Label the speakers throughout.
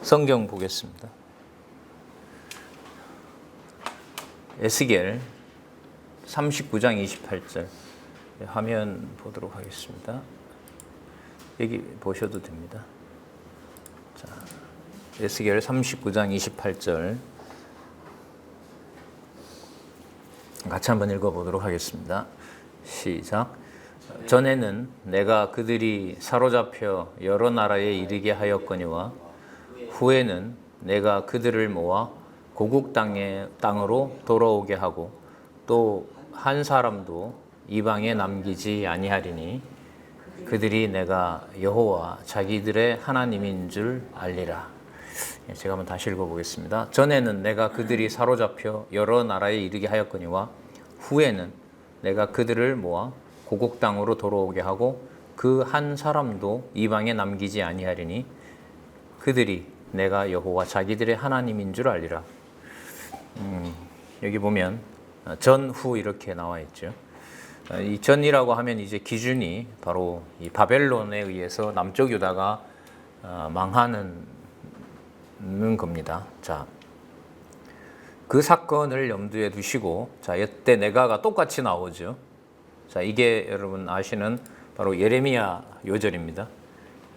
Speaker 1: 성경 보겠습니다. 에스겔 39장 28절 화면 보도록 하겠습니다. 여기 보셔도 됩니다. 자, 에스겔 39장 28절 같이 한번 읽어보도록 하겠습니다. 시작. 전에는 내가 그들이 사로잡혀 여러 나라에 이르게 하였거니와 후에는 내가 그들을 모아 고국 땅으로 돌아오게 하고 또 한 사람도 이방에 남기지 아니하리니 그들이 내가 여호와 자기들의 하나님인 줄 알리라. 제가 한번 다시 읽어보겠습니다. 전에는 내가 그들이 사로잡혀 여러 나라에 이르게 하였거니와 후에는 내가 그들을 모아 고국 땅으로 돌아오게 하고 그 한 사람도 이방에 남기지 아니하리니 그들이 내가 여호와 자기들의 하나님인 줄 알리라. 여기 보면 전후 이렇게 나와 있죠. 이 전이라고 하면 이제 기준이 바로 이 바벨론에 의해서 남쪽 유다가 망하는 겁니다. 자, 그 사건을 염두에 두시고, 자, 이때 네가가 똑같이 나오죠. 자, 이게 여러분 아시는 바로 예레미야 요절입니다.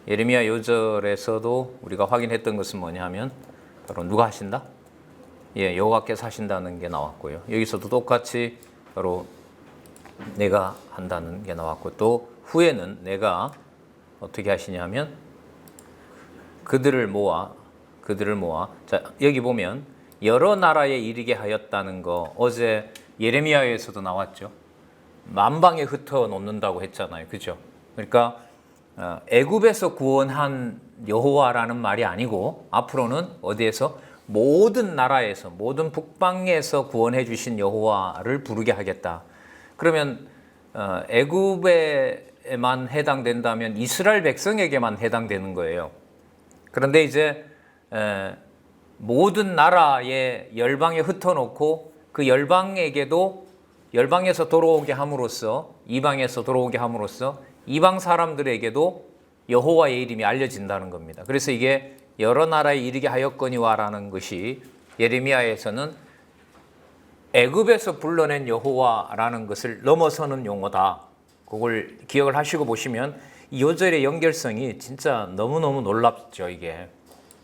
Speaker 1: 예레미야 요절에서도 우리가 확인했던 것은 뭐냐 하면 바로 누가 하신다? 예, 여호와께서 하신다는 게 나왔고요. 여기서도 똑같이 바로 내가 한다는 게 나왔고, 또 후에는 내가 어떻게 하시냐 하면 그들을 모아. 자, 여기 보면 여러 나라에 이르게 하였다는 거 어제 예레미야에서도 나왔죠. 만방에 흩어 놓는다고 했잖아요. 그죠? 그러니까 애굽에서 구원한 여호와라는 말이 아니고 앞으로는 어디에서? 모든 나라에서, 모든 북방에서 구원해 주신 여호와를 부르게 하겠다. 그러면 애굽에만 해당된다면 이스라엘 백성에게만 해당되는 거예요. 그런데 이제 모든 나라의 열방에 흩어놓고 그 열방에게도 열방에서 돌아오게 함으로써, 이방에서 돌아오게 함으로써 이방 사람들에게도 여호와의 이름이 알려진다는 겁니다. 그래서 이게 여러 나라에 이르게 하였거니와라는 것이 예레미야에서는 애굽에서 불러낸 여호와라는 것을 넘어서는 용어다. 그걸 기억을 하시고 보시면 이 요절의 연결성이 진짜 너무너무 놀랍죠. 이게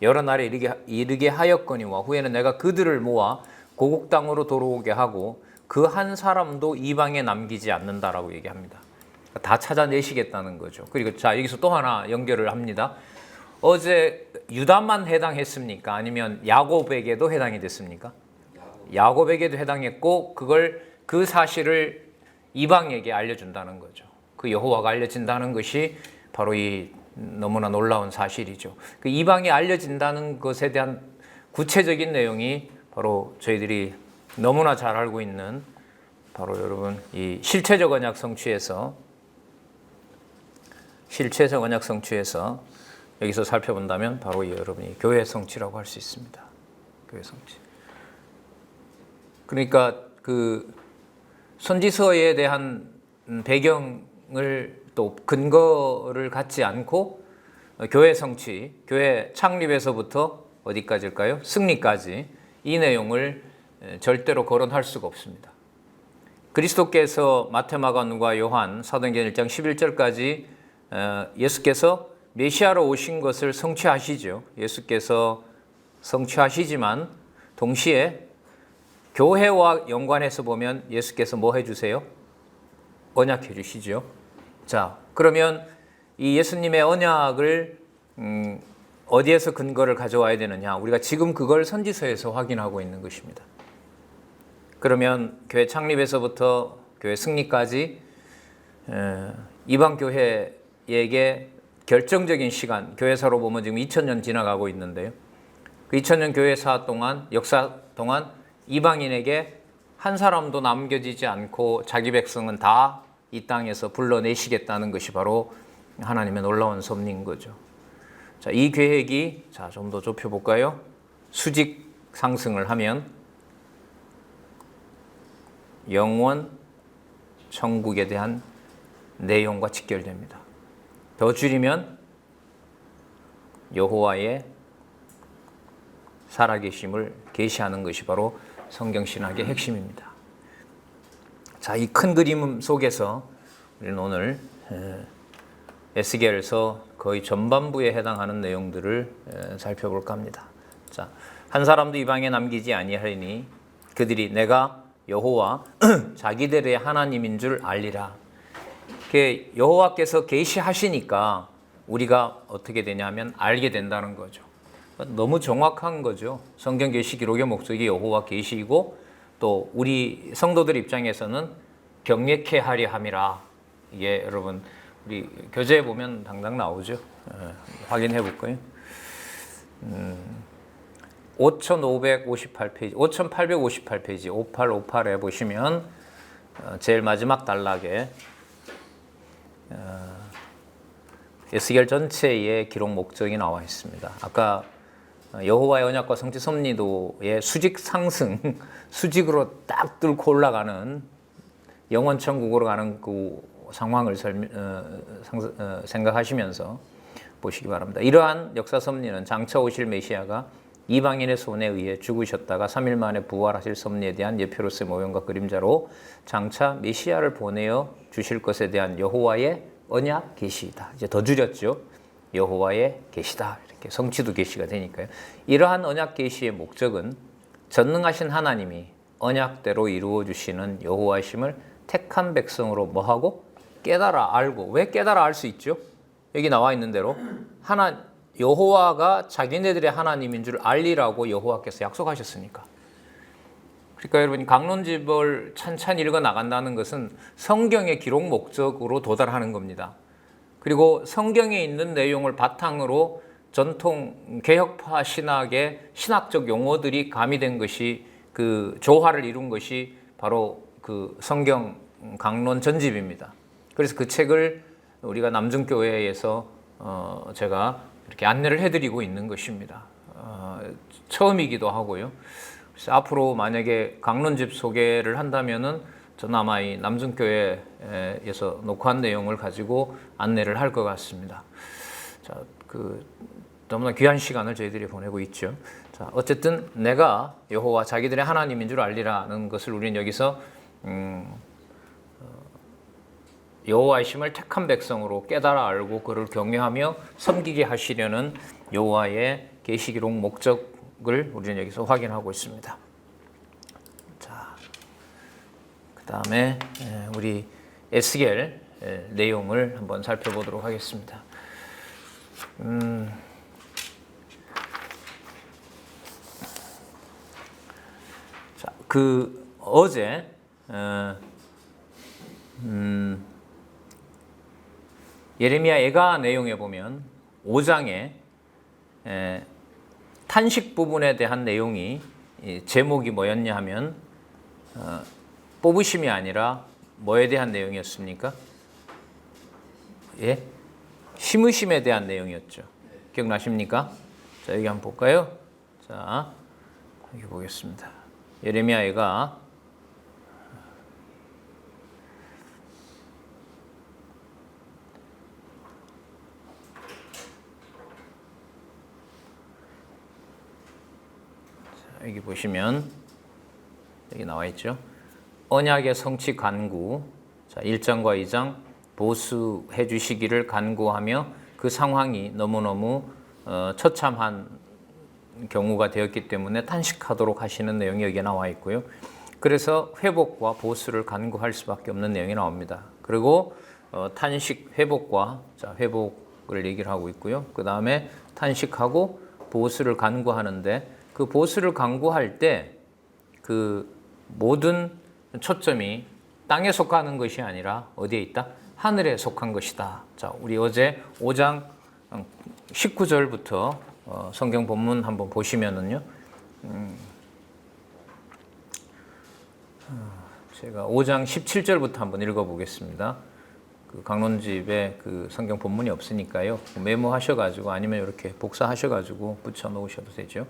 Speaker 1: 여러 나라에 이르게 하였거니와 후에는 내가 그들을 모아 고국 땅으로 돌아오게 하고 그 한 사람도 이방에 남기지 않는다라고 얘기합니다. 다 찾아내시겠다는 거죠. 그리고 자, 여기서 또 하나 연결을 합니다. 어제 유다만 해당했습니까? 아니면 야곱에게도 해당이 됐습니까? 야곱에게도 해당했고 그 사실을 이방에게 알려준다는 거죠. 그 여호와가 알려진다는 것이 바로 이 너무나 놀라운 사실이죠. 그 이방에 알려진다는 것에 대한 구체적인 내용이 바로 저희들이 너무나 잘 알고 있는 바로 여러분 이 실체적 언약 성취에서 여기서 살펴본다면 바로 여러분이 교회 성취라고 할 수 있습니다. 교회 성취. 그러니까 그 선지서에 대한 배경을 또 근거를 갖지 않고 교회 성취, 교회 창립에서부터 어디까지일까요? 승리까지 이 내용을 절대로 거론할 수가 없습니다. 그리스도께서 마태, 마가, 누가, 요한 사도행전 1장 11절까지 예수께서 메시아로 오신 것을 성취하시죠. 예수께서 성취하시지만 동시에 교회와 연관해서 보면 예수께서 뭐 해주세요? 언약해 주시죠. 자, 그러면 이 예수님의 언약을 어디에서 근거를 가져와야 되느냐? 우리가 지금 그걸 선지서에서 확인하고 있는 것입니다. 그러면 교회 창립에서부터 교회 승리까지 이방 교회에게 결정적인 시간, 교회사로 보면 지금 2000년 지나가고 있는데요. 그 2000년 교회사 동안, 역사 동안 이방인에게 한 사람도 남겨지지 않고 자기 백성은 다 이 땅에서 불러내시겠다는 것이 바로 하나님의 놀라운 섭리인 거죠. 자, 이 계획이 좀 더 좁혀볼까요? 수직 상승을 하면 영원 천국에 대한 내용과 직결됩니다. 더 줄이면 여호와의 살아계심을 계시하는 것이 바로 성경신학의 핵심입니다. 자, 이 큰 그림 속에서 우리는 오늘 에스겔서 거의 전반부에 해당하는 내용들을 살펴볼까 합니다. 자, 한 사람도 이방에 남기지 아니하리니 그들이 내가 여호와 자기들의 하나님인 줄 알리라. 여호와께서 계시하시니까 우리가 어떻게 되냐면 알게 된다는 거죠. 너무 정확한 거죠. 성경 계시 기록의 목적이 여호와 계시이고 또 우리 성도들 입장에서는 경외케 하려 함이라. 이게 여러분 우리 교재에 보면 당장 나오죠. 확인해 볼까요? 5558페이지, 5858페이지 5858에 보시면 제일 마지막 단락에 에스겔 전체의 기록 목적이 나와 있습니다. 아까 여호와의 언약과 성취 섭리도의 수직 상승, 수직으로 딱 뚫고 올라가는 영원 천국으로 가는 그 상황을 생각하시면서 보시기 바랍니다. 이러한 역사 섭리는 장차 오실 메시아가 이방인의 손에 의해 죽으셨다가 3일 만에 부활하실 섭리에 대한 예표로서의 모형과 그림자로 장차 메시아를 보내어 주실 것에 대한 여호와의 언약 계시이다. 이제 더 줄였죠. 여호와의 계시다. 이렇게 성취도 계시가 되니까요. 이러한 언약 계시의 목적은 전능하신 하나님이 언약대로 이루어 주시는 여호와이심을 택한 백성으로 뭐하고 깨달아 알고. 왜 깨달아 알 수 있죠? 여기 나와 있는 대로 여호와가 자기네들의 하나님인 줄 알리라고 여호와께서 약속하셨으니까. 그러니까 여러분 강론집을 찬찬히 읽어 나간다는 것은 성경의 기록 목적으로 도달하는 겁니다. 그리고 성경에 있는 내용을 바탕으로 전통 개혁파 신학의 신학적 용어들이 가미된 것이 그 조화를 이룬 것이 바로 그 성경 강론 전집입니다. 그래서 그 책을 우리가 남중교회에서 제가 이렇게 안내를 해드리고 있는 것입니다. 처음이기도 하고요. 그래서 앞으로 만약에 강론집 소개를 한다면은 저는 아마 이 남중교회에서 녹화한 내용을 가지고 안내를 할 것 같습니다. 자, 너무나 귀한 시간을 저희들이 보내고 있죠. 자, 어쨌든 내가 여호와 자기들의 하나님인 줄 알리라는 것을 우리는 여기서 여호와이심을 택한 백성으로 깨달아 알고 그를 경외하며 섬기게 하시려는 여호와의 계시기록 목적을 우리는 여기서 확인하고 있습니다. 자, 그 다음에 우리 에스겔 내용을 한번 살펴보도록 하겠습니다. 자, 어제 예레미야 예가 내용에 보면 5장에 탄식 부분에 대한 내용이 제목이 뭐였냐 하면 뽑으심이 아니라 뭐에 대한 내용이었습니까? 예? 심으심에 대한 내용이었죠. 기억나십니까? 자, 여기 한번 볼까요? 자, 여기 보겠습니다. 예레미야 예가 여기 보시면 여기 나와 있죠. 언약의 성취 간구. 자, 1장과 2장 보수해 주시기를 간구하며 그 상황이 너무너무 처참한 경우가 되었기 때문에 탄식하도록 하시는 내용이 여기에 나와 있고요. 그래서 회복과 보수를 간구할 수밖에 없는 내용이 나옵니다. 그리고 탄식 회복과 회복을 얘기를 하고 있고요. 그 다음에 탄식하고 보수를 간구하는데 그 보수를 간구할 때 그 모든 초점이 땅에 속하는 것이 아니라 어디에 있다? 하늘에 속한 것이다. 자, 우리 어제 5장 19절부터 성경 본문 한번 보시면은요. 제가 5장 17절부터 한번 읽어보겠습니다. 그 강론집에 그 성경 본문이 없으니까요. 메모하셔가지고 아니면 이렇게 복사하셔가지고 붙여 놓으셔도 되죠.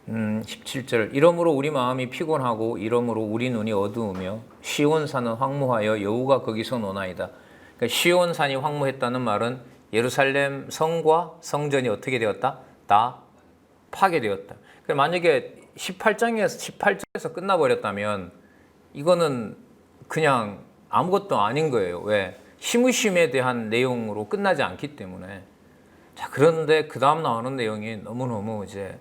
Speaker 1: 17절 이러므로 우리 마음이 피곤하고 이러므로 우리 눈이 어두우며 시온산은 황무하여 여우가 거기서 노나이다. 그러니까 시온산이 황무했다는 말은 예루살렘 성과 성전이 어떻게 되었다? 다 파괴되었다. 만약에 18장에서 끝나버렸다면 이거는 그냥 아무것도 아닌 거예요. 왜? 시므심에 대한 내용으로 끝나지 않기 때문에. 자, 그런데 그 다음 나오는 내용이 너무너무 이제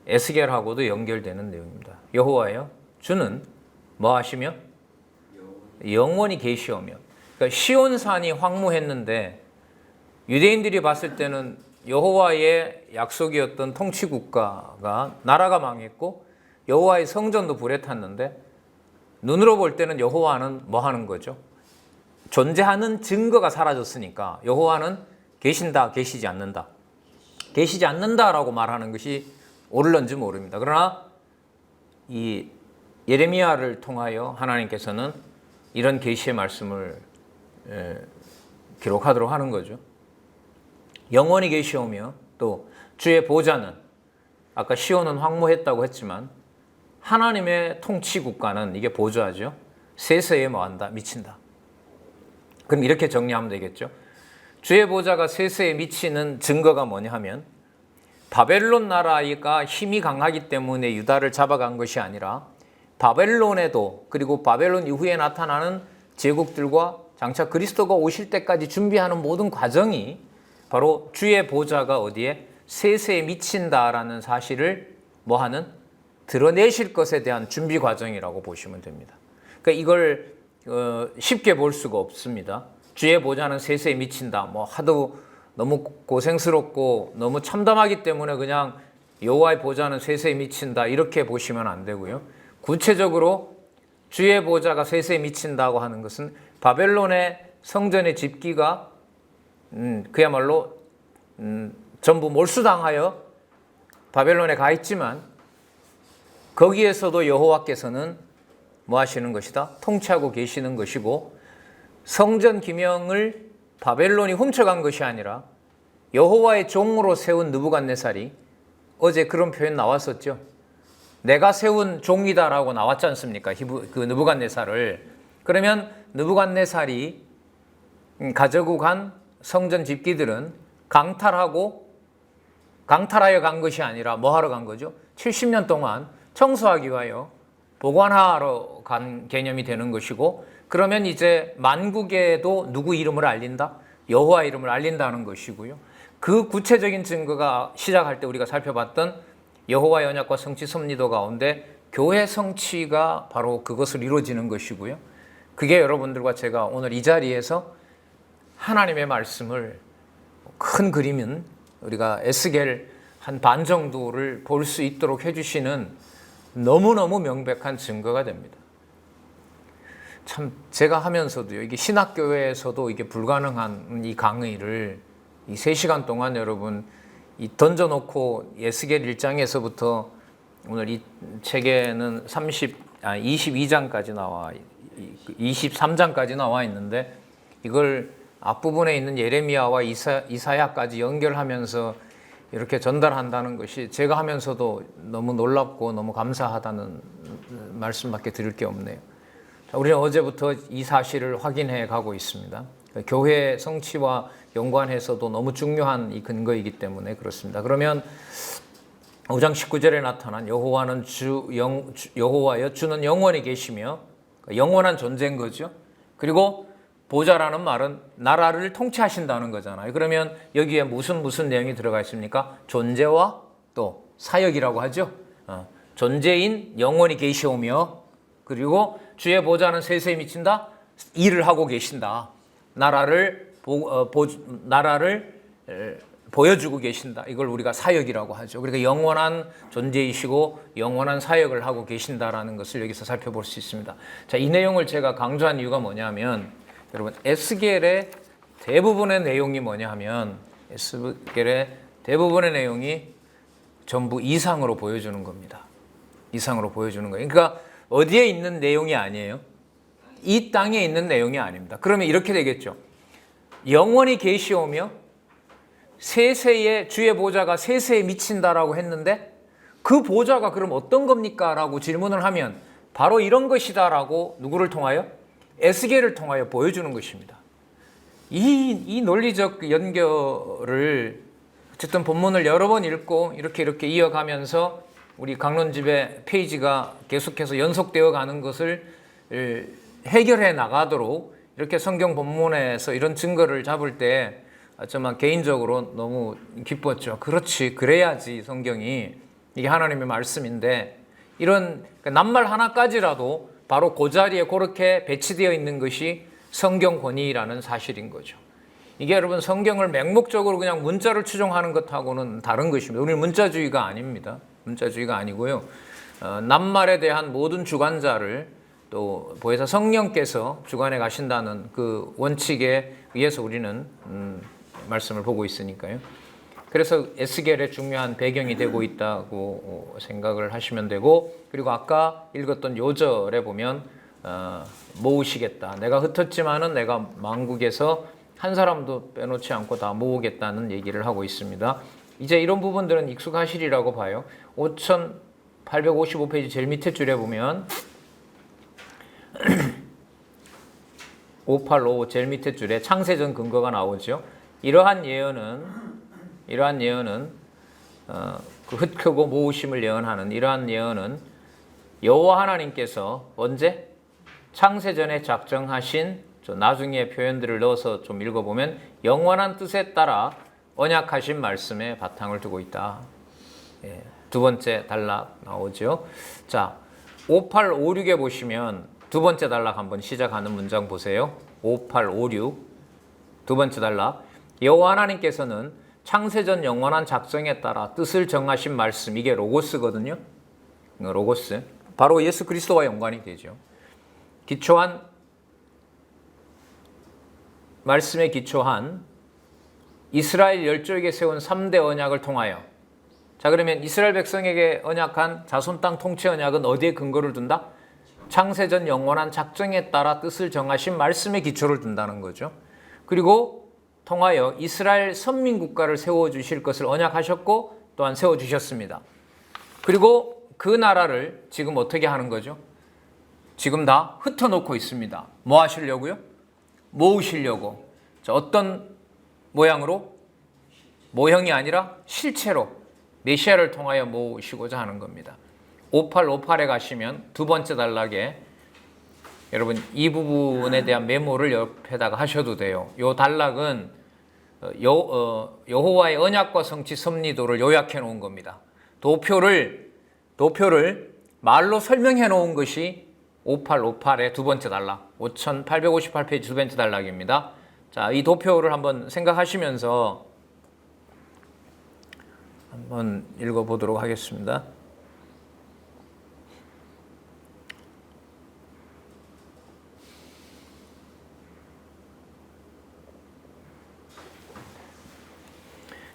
Speaker 1: 에스겔하고도 연결되는 내용입니다. 여호와여, 주는 뭐 하시며? 영원히 계시오며. 그러니까 시온산이 황무했는데 유대인들이 봤을 때는 여호와의 약속이었던 통치국가가 나라가 망했고 여호와의 성전도 불에 탔는데 눈으로 볼 때는 여호와는 뭐 하는 거죠? 존재하는 증거가 사라졌으니까 여호와는 계신다, 계시지 않는다. 계시지 않는다라고 말하는 것이 옳을런지 모릅니다. 그러나 이 예레미야를 통하여 하나님께서는 이런 계시의 말씀을 기록하도록 하는 거죠. 영원히 계시오며 또 주의 보좌는, 아까 시온은 황무했다고 했지만 하나님의 통치 국가는, 이게 보좌죠, 세세에 뭐한다? 미친다. 그럼 이렇게 정리하면 되겠죠. 주의 보좌가 세세에 미치는 증거가 뭐냐 하면 바벨론 나라가 힘이 강하기 때문에 유다를 잡아간 것이 아니라 바벨론에도, 그리고 바벨론 이후에 나타나는 제국들과 장차 그리스도가 오실 때까지 준비하는 모든 과정이 바로 주의 보좌가 어디에? 세세에 미친다라는 사실을 뭐하는? 드러내실 것에 대한 준비 과정이라고 보시면 됩니다. 그러니까 이걸 쉽게 볼 수가 없습니다. 주의 보좌는 세세에 미친다. 뭐 하도 너무 고생스럽고 너무 참담하기 때문에 그냥 여호와의 보좌는 세세에 미친다 이렇게 보시면 안 되고요. 구체적으로 주의 보좌가 세세에 미친다고 하는 것은 바벨론의 성전의 집기가 그야말로 전부 몰수당하여 바벨론에 가 있지만 거기에서도 여호와께서는 뭐 하시는 것이다? 통치하고 계시는 것이고, 성전 기명을 바벨론이 훔쳐간 것이 아니라 여호와의 종으로 세운 느부갓네살이, 어제 그런 표현 나왔었죠. 내가 세운 종이다라고 나왔지 않습니까? 그 느부갓네살을. 그러면 느부갓네살이 가지고 간 성전 집기들은 강탈하여 간 것이 아니라 뭐 하러 간 거죠? 70년 동안 청소하기 위하여 보관하러 간 개념이 되는 것이고, 그러면 이제 만국에도 누구 이름을 알린다? 여호와 이름을 알린다는 것이고요. 그 구체적인 증거가 시작할 때 우리가 살펴봤던 여호와 언약과 성취 섭리도 가운데 교회 성취가 바로 그것을 이루어지는 것이고요. 그게 여러분들과 제가 오늘 이 자리에서 하나님의 말씀을 큰 그림은 우리가 에스겔 한 반 정도를 볼 수 있도록 해주시는 너무너무 명백한 증거가 됩니다. 참 제가 하면서도요, 이게 신학교에서도 이게 불가능한 이 강의를 이 3시간 동안 여러분 이 던져놓고 에스겔 1장에서부터 오늘 이 책에는 22장까지 나와 23장까지 나와 있는데 이걸 앞부분에 있는 예레미야와 이사야까지 연결하면서 이렇게 전달한다는 것이 제가 하면서도 너무 놀랍고 너무 감사하다는 말씀밖에 드릴 게 없네요. 우리는 어제부터 이 사실을 확인해 가고 있습니다. 교회 성취와 연관해서도 너무 중요한 이 근거이기 때문에 그렇습니다. 그러면 5장 19절에 나타난 여호와는 여호와여 주는 영원히 계시며, 영원한 존재인 거죠. 그리고 보좌라는 말은 나라를 통치하신다는 거잖아요. 그러면 여기에 무슨 내용이 들어가 있습니까? 존재와 또 사역이라고 하죠. 존재인 영원히 계시오며, 그리고 주의 보좌는 세세에 미친다. 일을 하고 계신다. 나라를 보여주고 계신다. 이걸 우리가 사역이라고 하죠. 그러니까 영원한 존재이시고 영원한 사역을 하고 계신다라는 것을 여기서 살펴볼 수 있습니다. 자, 이 내용을 제가 강조한 이유가 뭐냐면, 여러분 에스겔의 대부분의 내용이 뭐냐 하면 에스겔의 대부분의 내용이 전부 이상으로 보여주는 겁니다. 이상으로 보여주는 거예요. 그러니까 어디에 있는 내용이 아니에요. 이 땅에 있는 내용이 아닙니다. 그러면 이렇게 되겠죠. 영원히 계시오며 세세에 주의 보좌가 세세에 미친다라고 했는데 그 보좌가 그럼 어떤 겁니까? 라고 질문을 하면 바로 이런 것이다라고 누구를 통하여? 에스겔을 통하여 보여주는 것입니다. 이 논리적 연결을 어쨌든 본문을 여러 번 읽고 이렇게 이어가면서 우리 강론집의 페이지가 계속해서 연속되어 가는 것을 해결해 나가도록 이렇게 성경 본문에서 이런 증거를 잡을 때 정말 개인적으로 너무 기뻤죠. 그렇지, 그래야지 성경이 이게 하나님의 말씀인데 이런 낱말 하나까지라도 바로 그 자리에 그렇게 배치되어 있는 것이 성경 권위라는 사실인 거죠. 이게 여러분 성경을 맹목적으로 그냥 문자를 추종하는 것하고는 다른 것입니다. 우리는 문자주의가 아닙니다. 문자주의가 아니고요. 낱말에 대한 모든 주관자를 또 보혜사 성령께서 주관해 가신다는 그 원칙에 의해서 우리는 말씀을 보고 있으니까요. 그래서 에스겔의 중요한 배경이 되고 있다고 생각을 하시면 되고, 그리고 아까 읽었던 요절에 보면 모으시겠다. 내가 흩었지만은 내가 만국에서 한 사람도 빼놓지 않고 다 모으겠다는 얘기를 하고 있습니다. 이제 이런 부분들은 익숙하시리라고 봐요. 5855페이지 제일 밑에 줄에 보면 585 제일 밑에 줄에 창세전 근거가 나오죠. 이러한 예언은 그 흩크고 모으심을 예언하는 이러한 예언은 여호와 하나님께서 언제 창세전에 작정하신 나중에 표현들을 넣어서 좀 읽어보면 영원한 뜻에 따라 언약하신 말씀에 바탕을 두고 있다. 예, 두 번째 단락 나오죠. 자, 5856에 보시면 두 번째 단락 한번 시작하는 문장 보세요. 5856 두 번째 단락. 여호와 하나님께서는 창세전 영원한 작정에 따라 뜻을 정하신 말씀, 이게 로고스거든요. 로고스. 바로 예수 그리스도와 연관이 되죠. 말씀에 기초한 이스라엘 열조에게 세운 3대 언약을 통하여, 자 그러면 이스라엘 백성에게 언약한 자손 땅 통치 언약은 어디에 근거를 둔다? 창세전 영원한 작정에 따라 뜻을 정하신 말씀에 기초를 둔다는 거죠. 그리고 통하여 이스라엘 선민 국가를 세워주실 것을 언약하셨고 또한 세워주셨습니다. 그리고 그 나라를 지금 어떻게 하는 거죠? 지금 다 흩어놓고 있습니다. 뭐 하시려고요? 모으시려고. 자, 어떤 모양으로? 모형이 아니라 실체로 메시아를 통하여 모으시고자 하는 겁니다. 5858에 가시면 두 번째 단락에 여러분 이 부분에 대한 메모를 옆에다가 하셔도 돼요. 이 단락은 여호와의 언약과 성취 섭리도를 요약해 놓은 겁니다. 도표를 말로 설명해 놓은 것이 5858의 두 번째 단락, 5858페이지 두 번째 단락입니다. 자, 이 도표를 한번 생각하시면서 한번 읽어보도록 하겠습니다.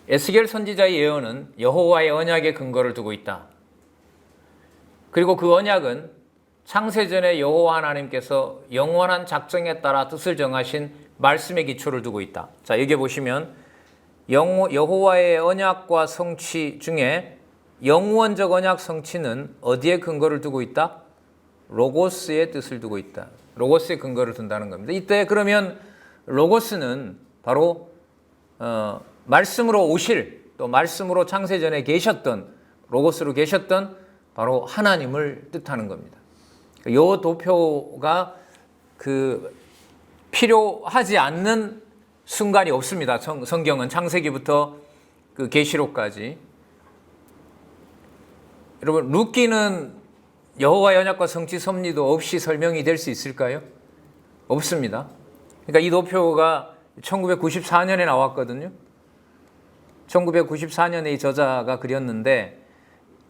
Speaker 1: 에스겔 선지자의 예언은 여호와의 언약에 근거를 두고 있다. 그리고 그 언약은 창세전에 여호와 하나님께서 영원한 작정에 따라 뜻을 정하신 말씀의 기초를 두고 있다. 자, 여기 보시면 여호와의 언약과 성취 중에 영원적 언약 성취는 어디에 근거를 두고 있다? 로고스의 뜻을 두고 있다. 로고스의 근거를 둔다는 겁니다. 이때 그러면 로고스는 바로 말씀으로 오실, 또 말씀으로 창세전에 계셨던, 로고스로 계셨던 바로 하나님을 뜻하는 겁니다. 이 도표가 필요하지 않는 순간이 없습니다. 성경은 창세기부터 계시록까지. 여러분, 룻기는 여호와의 언약과 성취 섭리도 없이 설명이 될 수 있을까요? 없습니다. 그러니까 이 도표가 1994년에 나왔거든요. 1994년에 이 저자가 그렸는데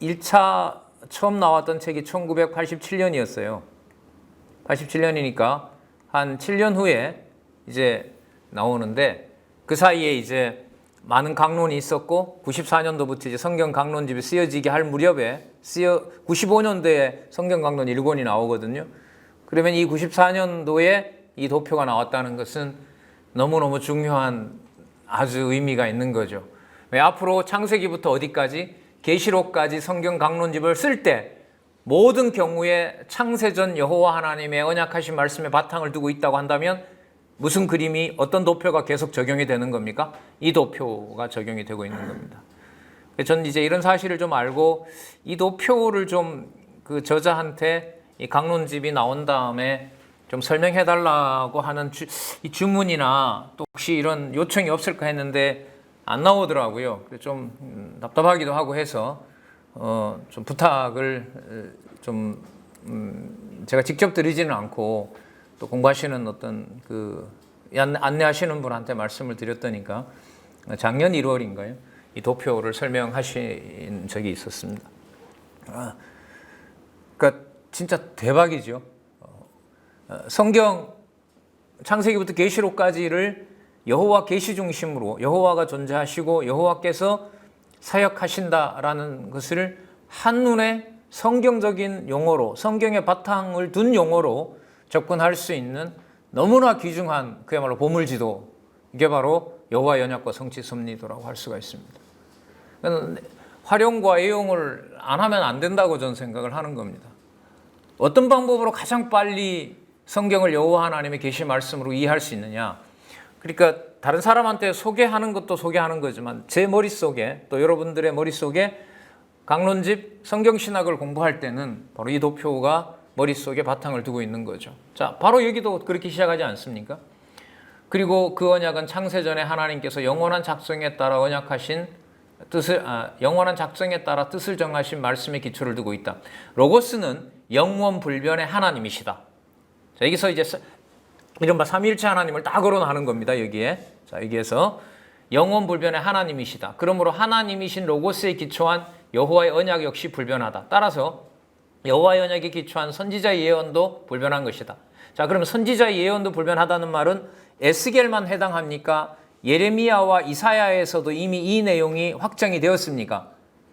Speaker 1: 1차 처음 나왔던 책이 1987년이었어요. 87년이니까 한 7년 후에 이제 나오는데, 그 사이에 이제 많은 강론이 있었고 94년도부터 이제 성경 강론집이 쓰여지게 할 무렵에 95년도에 성경 강론 1권이 나오거든요. 그러면 이 94년도에 이 도표가 나왔다는 것은 너무너무 중요한 아주 의미가 있는 거죠. 왜 앞으로 창세기부터 어디까지? 계시록까지 성경 강론집을 쓸 때 모든 경우에 창세전 여호와 하나님의 언약하신 말씀에 바탕을 두고 있다고 한다면 무슨 그림이 어떤 도표가 계속 적용이 되는 겁니까? 이 도표가 적용이 되고 있는 겁니다. 저는 이제 이런 사실을 좀 알고 이 도표를 좀 그 저자한테 이 강론집이 나온 다음에 좀 설명해 달라고 하는 이 주문이나 또 혹시 이런 요청이 없을까 했는데 안 나오더라고요. 좀 답답하기도 하고 해서 좀 부탁을 좀 제가 직접 드리지는 않고 또 공부하시는 어떤 그 안내하시는 분한테 말씀을 드렸더니까 작년 1월인가요? 이 도표를 설명하신 적이 있었습니다. 그러니까 진짜 대박이죠. 성경 창세기부터 계시록까지를 여호와 계시 중심으로 여호와가 존재하시고 여호와께서 사역하신다라는 것을 한눈에 성경적인 용어로 성경의 바탕을 둔 용어로 접근할 수 있는 너무나 귀중한 그야말로 보물지도, 이게 바로 여호와 언약과 성취 섭리도라고 할 수가 있습니다. 활용과 애용을 안 하면 안 된다고 저는 생각을 하는 겁니다. 어떤 방법으로 가장 빨리 성경을 여호와 하나님의 계시 말씀으로 이해할 수 있느냐? 그러니까 다른 사람한테 소개하는 것도 소개하는 거지만 제 머릿속에 또 여러분들의 머릿속에 강론집 성경신학을 공부할 때는 바로 이 도표가 머릿속에 바탕을 두고 있는 거죠. 자, 바로 여기도 그렇게 시작하지 않습니까? 그리고 그 언약은 창세전에 하나님께서 영원한 작정에 따라 언약하신 영원한 작정에 따라 뜻을 정하신 말씀의 기초를 두고 있다. 로고스는 영원불변의 하나님이시다. 자, 여기서 이제 이른바 삼위일체 하나님을 딱 거론하는 겁니다. 여기에. 자, 여기에서 영원불변의 하나님이시다. 그러므로 하나님이신 로고스에 기초한 여호와의 언약 역시 불변하다. 따라서 여호와의 언약에 기초한 선지자의 예언도 불변한 것이다. 자, 그럼 선지자의 예언도 불변하다는 말은 에스겔만 해당합니까? 예레미야와 이사야에서도 이미 이 내용이 확정이 되었습니까?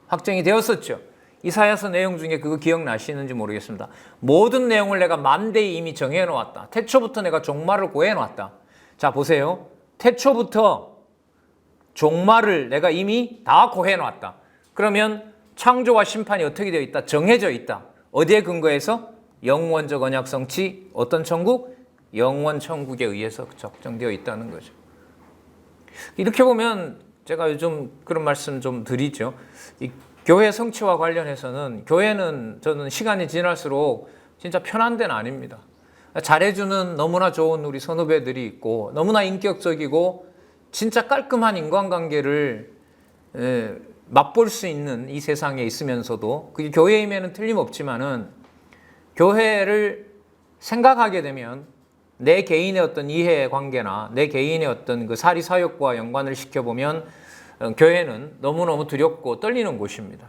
Speaker 1: 확정이 되었었죠. 이사야서 내용 중에 그거 기억나시는지 모르겠습니다. 모든 내용을 내가 만대에 이미 정해놓았다. 태초부터 내가 종말을 고해놓았다. 자, 보세요. 태초부터 종말을 내가 이미 다 고해놓았다. 그러면 창조와 심판이 어떻게 되어 있다? 정해져 있다. 어디에 근거해서? 영원적 언약 성취, 어떤 천국? 영원 천국에 의해서 적정되어 있다는 거죠. 이렇게 보면 제가 요즘 그런 말씀 좀 드리죠. 이 교회 성취와 관련해서는 교회는 저는 시간이 지날수록 진짜 편한 데는 아닙니다. 잘해주는 너무나 좋은 우리 선후배들이 있고 너무나 인격적이고 진짜 깔끔한 인간관계를 맛볼 수 있는 이 세상에 있으면서도 그게 교회임에는 틀림없지만은 교회를 생각하게 되면 내 개인의 어떤 이해관계나 내 개인의 어떤 그 사리사욕과 연관을 시켜보면 교회는 너무너무 두렵고 떨리는 곳입니다.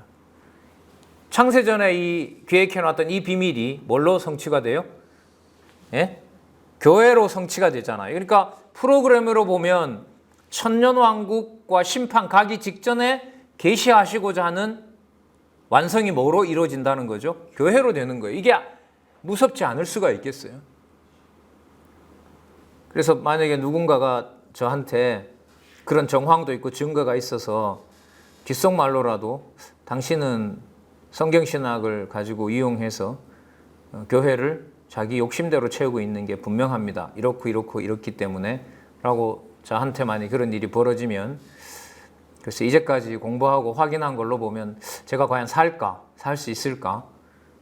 Speaker 1: 창세전에 이 기획해놨던 이 비밀이 뭘로 성취가 돼요? 예? 교회로 성취가 되잖아요. 그러니까 프로그램으로 보면 천년왕국과 심판 가기 직전에 계시하시고자 하는 완성이 뭐로 이루어진다는 거죠? 교회로 되는 거예요. 이게 무섭지 않을 수가 있겠어요? 그래서 만약에 누군가가 저한테 그런 정황도 있고 증거가 있어서 귓속말로라도 당신은 성경신학을 가지고 이용해서 교회를 자기 욕심대로 채우고 있는 게 분명합니다. 이렇고 이렇기 때문에 라고 저한테 만약 그런 일이 벌어지면 그래서 이제까지 공부하고 확인한 걸로 보면 제가 과연 살까? 살 수 있을까?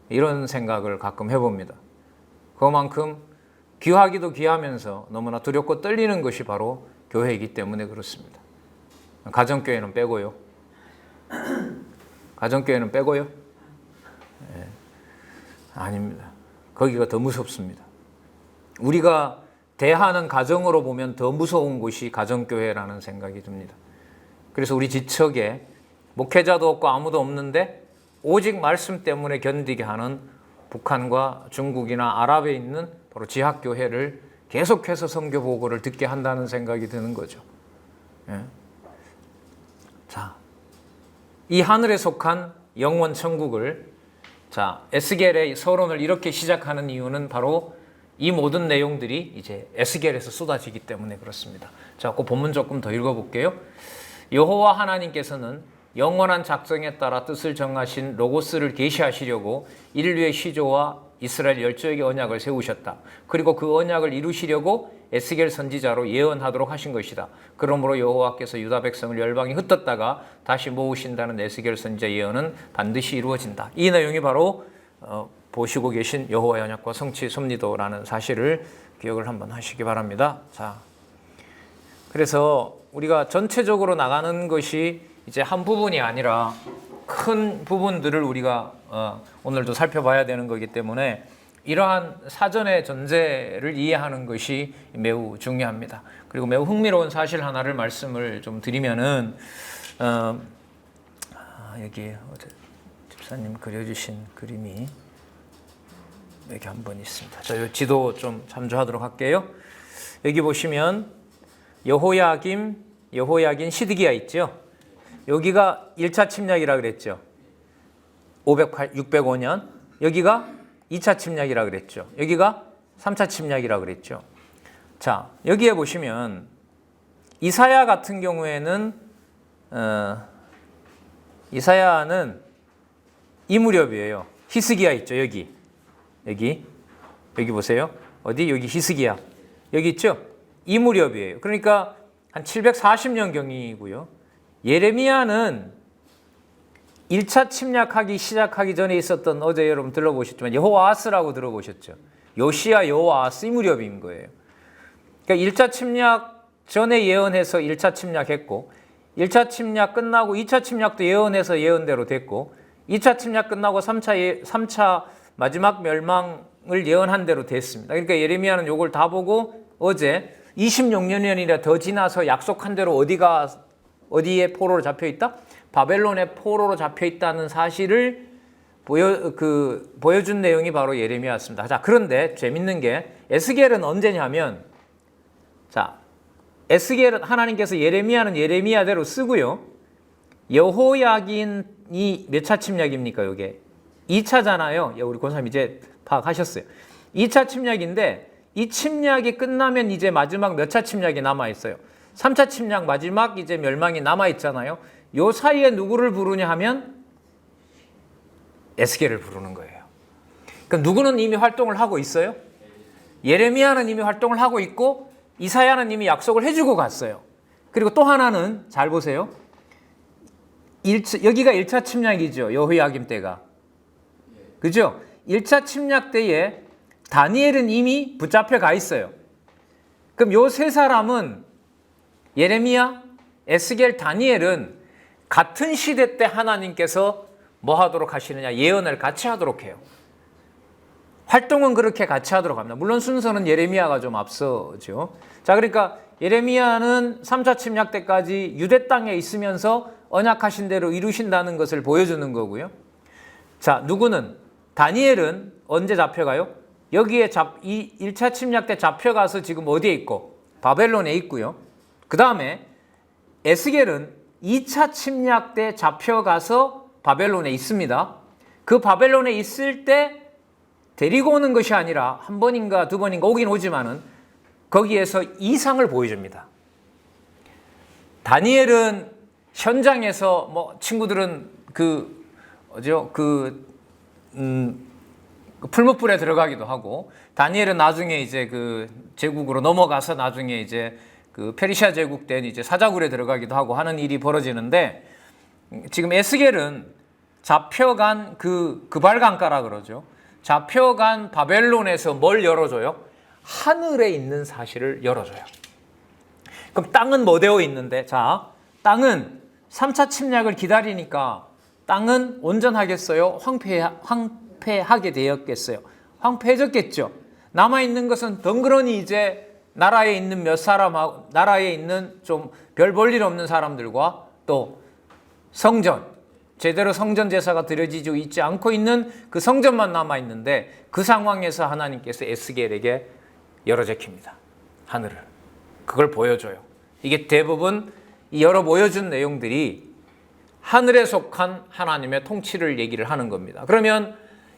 Speaker 1: 이런 생각을 가끔 해봅니다. 그만큼 귀하기도 귀하면서 너무나 두렵고 떨리는 것이 바로 교회이기 때문에 그렇습니다. 가정교회는 빼고요. 가정교회는 빼고요. 네. 아닙니다. 거기가 더 무섭습니다. 우리가 대하는 가정으로 보면 더 무서운 곳이 가정교회라는 생각이 듭니다. 그래서 우리 지척에 목회자도 없고 아무도 없는데 오직 말씀 때문에 견디게 하는 북한과 중국이나 아랍에 있는 바로 지학교회를 계속해서 선교 보고를 듣게 한다는 생각이 드는 거죠. 예. 자, 이 하늘에 속한 영원 천국을 자 에스겔의 서론을 이렇게 시작하는 이유는 바로 이 모든 내용들이 이제 에스겔에서 쏟아지기 때문에 그렇습니다. 자, 그 본문 조금 더 읽어볼게요. 여호와 하나님께서는 영원한 작정에 따라 뜻을 정하신 로고스를 계시하시려고 인류의 시조와 이스라엘 열조에게 언약을 세우셨다. 그리고 그 언약을 이루시려고 에스겔 선지자로 예언하도록 하신 것이다. 그러므로 여호와께서 유다 백성을 열방에 흩었다가 다시 모으신다는 에스겔 선지자 예언은 반드시 이루어진다. 이 내용이 바로 보시고 계신 여호와의 언약과 성취의 섭리도라는 사실을 기억을 한번 하시기 바랍니다. 자, 그래서 우리가 전체적으로 나가는 것이 이제 한 부분이 아니라 큰 부분들을 우리가 오늘도 살펴봐야 되는 거기 때문에 이러한 사전의 전제를 이해하는 것이 매우 중요합니다. 그리고 매우 흥미로운 사실 하나를 말씀을 좀 드리면은 여기 집사님 그려주신 그림이 여기 한 번 있습니다. 저 지도 좀 참조하도록 할게요. 여기 보시면 여호야긴 시드기야 있죠. 여기가 1차 침략이라 그랬죠. 605년. 여기가 2차 침략이라 그랬죠. 여기가 3차 침략이라 그랬죠. 자, 여기에 보시면 이사야 같은 경우에는 이사야는 이 무렵이에요. 히스기야 있죠. 여기 보세요. 어디? 여기 히스기야. 여기 있죠? 이 무렵이에요. 그러니까 한 740년경이고요. 예레미야는 1차 침략하기 시작하기 전에 있었던, 어제 여러분 들어보셨지만 여호아스라고 들어보셨죠. 요시야, 여호아스 이 무렵인 거예요. 그러니까 1차 침략 전에 예언해서 1차 침략했고, 1차 침략 끝나고 2차 침략도 예언해서 예언대로 됐고, 2차 침략 끝나고 3차 마지막 멸망을 예언한 대로 됐습니다. 그러니까 예레미야는 요걸 다 보고 어제 26년이나 더 지나서 약속한 대로 어디에 포로로 잡혀 있다? 바벨론의 포로로 잡혀 있다는 사실을 보여준 내용이 바로 예레미야였습니다. 자, 그런데 재밌는 게 에스겔은 언제냐면, 자, 에스겔은 하나님께서 예레미야는 예레미야대로 쓰고요. 여호야긴이 몇 차 침략입니까? 이게 2차잖아요. 우리 권사님 이제 파악하셨어요. 2차 침략인데 이 침략이 끝나면 이제 마지막 몇 차 침략이 남아 있어요. 3차 침략 마지막 이제 멸망이 남아 있잖아요. 요 사이에 누구를 부르냐 하면 에스겔을 부르는 거예요. 그러니까 누구는 이미 활동을 하고 있어요. 예레미야는 이미 활동을 하고 있고 이사야는 이미 약속을 해주고 갔어요. 그리고 또 하나는 잘 보세요. 여기가 1차 침략이죠. 여호야김 때가. 그죠? 1차 침략 때에 다니엘은 이미 붙잡혀 가 있어요. 그럼 요 세 사람은 예레미야, 에스겔, 다니엘은 같은 시대 때 하나님께서 뭐 하도록 하시느냐? 예언을 같이 하도록 해요. 활동은 그렇게 같이 하도록 합니다. 물론 순서는 예레미야가 좀 앞서죠. 자, 그러니까 예레미야는 3차 침략 때까지 유대 땅에 있으면서 언약하신 대로 이루신다는 것을 보여주는 거고요. 자, 누구는? 다니엘은 언제 잡혀가요? 여기에 1차 침략 때 잡혀가서 지금 어디에 있고? 바벨론에 있고요. 그 다음에 에스겔은 2차 침략 때 잡혀가서 바벨론에 있습니다. 그 바벨론에 있을 때 데리고 오는 것이 아니라 한 번인가 두 번인가 오긴 오지만은 거기에서 이상을 보여줍니다. 다니엘은 현장에서 뭐 친구들은 풀무불에 들어가기도 하고, 다니엘은 나중에 이제 그 제국으로 넘어가서 나중에 이제 그 페르시아 제국 된 이제 사자굴에 들어가기도 하고 하는 일이 벌어지는데, 지금 에스겔은 잡혀간 그발강가라 그러죠. 잡혀간 바벨론에서 뭘 열어줘요? 하늘에 있는 사실을 열어줘요. 그럼 땅은 뭐 되어 있는데? 자, 땅은 3차 침략을 기다리니까 땅은 온전하겠어요? 황폐하게 되었겠어요? 황폐해졌겠죠. 남아있는 것은 덩그러니 이제 나라에 있는 몇 사람하고, 나라에 있는 좀 별 볼 일 없는 사람들과 또 성전, 제대로 성전 제사가 드려지지 있지 않고 있는 그 성전만 남아있는데, 그 상황에서 하나님께서 에스겔에게 열어제킵니다. 하늘을. 그걸 보여줘요. 이게 대부분 이 열어 보여준 내용들이 하늘에 속한 하나님의 통치를 얘기를 하는 겁니다. 그러면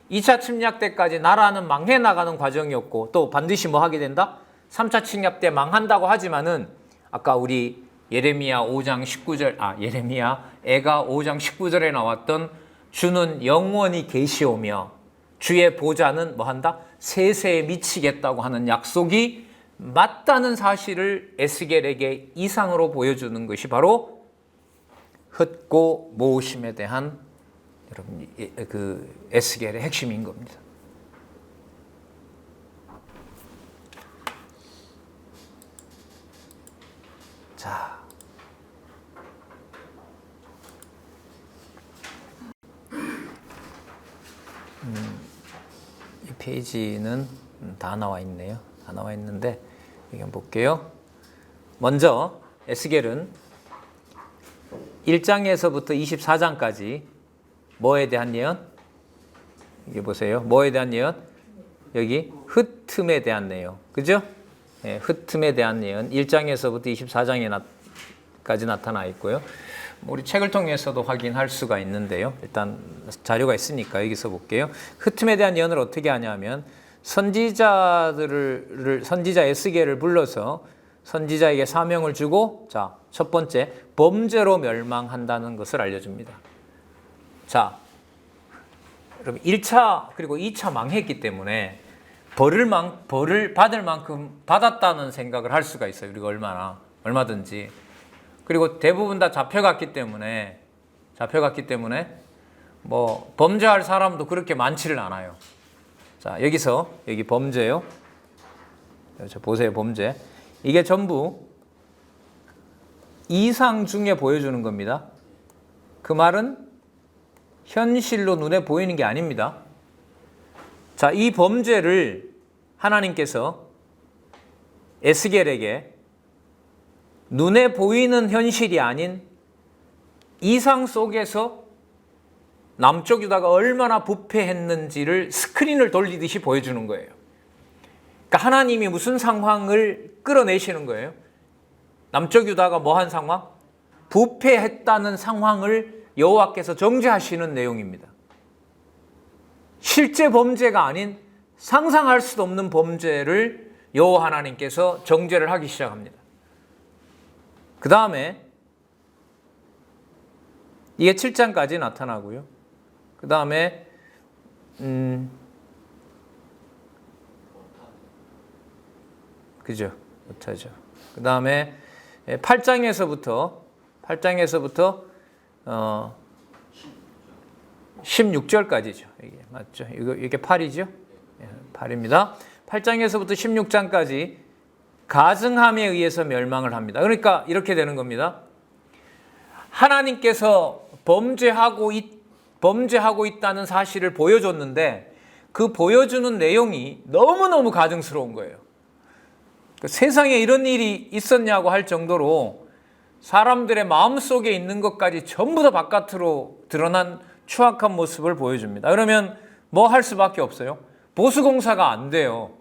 Speaker 1: 2차 침략 때까지 나라는 망해 나가는 과정이었고, 또 반드시 뭐 하게 된다? 3차 침략 때 망한다고 하지만은 아까 우리 예레미야 5장 19절, 예레미야 애가 5장 19절에 나왔던 주는 영원히 계시오며 주의 보좌는 뭐 한다? 세세에 미치겠다고 하는 약속이 맞다는 사실을 에스겔에게 이상으로 보여주는 것이 바로 흩고 모으심에 대한 여러분 그 에스겔의 핵심인 겁니다. 자, 이 페이지는 다 나와 있네요. 다 나와 있는데 여기 한번 볼게요. 먼저 에스겔은 1장에서부터 24장까지 뭐에 대한 예언? 여기 보세요. 뭐에 대한 예언? 여기 흩음에 대한 내용. 그죠? 예, 흩음에 대한 예언 1장에서부터 24장까지 나타나 있고요. 우리 책을 통해서도 확인할 수가 있는데요. 일단 자료가 있으니까 여기서 볼게요. 흩음에 대한 예언을 어떻게 하냐면 선지자 에스겔을 불러서 선지자에게 사명을 주고 자, 첫 번째 범죄로 멸망한다는 것을 알려줍니다. 자, 여러분 1차 그리고 2차 망했기 때문에 벌을 받을 만큼 받았다는 생각을 할 수가 있어요. 우리가 얼마든지. 그리고 대부분 다 잡혀갔기 때문에 뭐 범죄할 사람도 그렇게 많지를 않아요. 자, 여기 범죄요. 보세요, 범죄. 이게 전부 이상 중에 보여주는 겁니다. 그 말은 현실로 눈에 보이는 게 아닙니다. 자, 이 범죄를 하나님께서 에스겔에게 눈에 보이는 현실이 아닌 이상 속에서 남쪽 유다가 얼마나 부패했는지를 스크린을 돌리듯이 보여주는 거예요. 그러니까 하나님이 무슨 상황을 끌어내시는 거예요? 남쪽 유다가 뭐한 상황? 부패했다는 상황을 여호와께서 정죄하시는 내용입니다. 실제 범죄가 아닌 상상할 수도 없는 범죄를 여호와 하나님께서 정죄를 하기 시작합니다. 그 다음에 이게 7장까지 나타나고요. 그 다음에 그죠? 못하죠. 그 다음에 8장에서부터 16절까지죠. 이게 맞죠? 이게 8이죠? 8입니다. 8장에서부터 16장까지 가증함에 의해서 멸망을 합니다. 그러니까 이렇게 되는 겁니다. 하나님께서 범죄하고 있다는 사실을 보여줬는데 그 보여주는 내용이 너무너무 가증스러운 거예요. 세상에 이런 일이 있었냐고 할 정도로 사람들의 마음속에 있는 것까지 전부 다 바깥으로 드러난 추악한 모습을 보여줍니다. 그러면 뭐 할 수밖에 없어요? 보수공사가 안 돼요.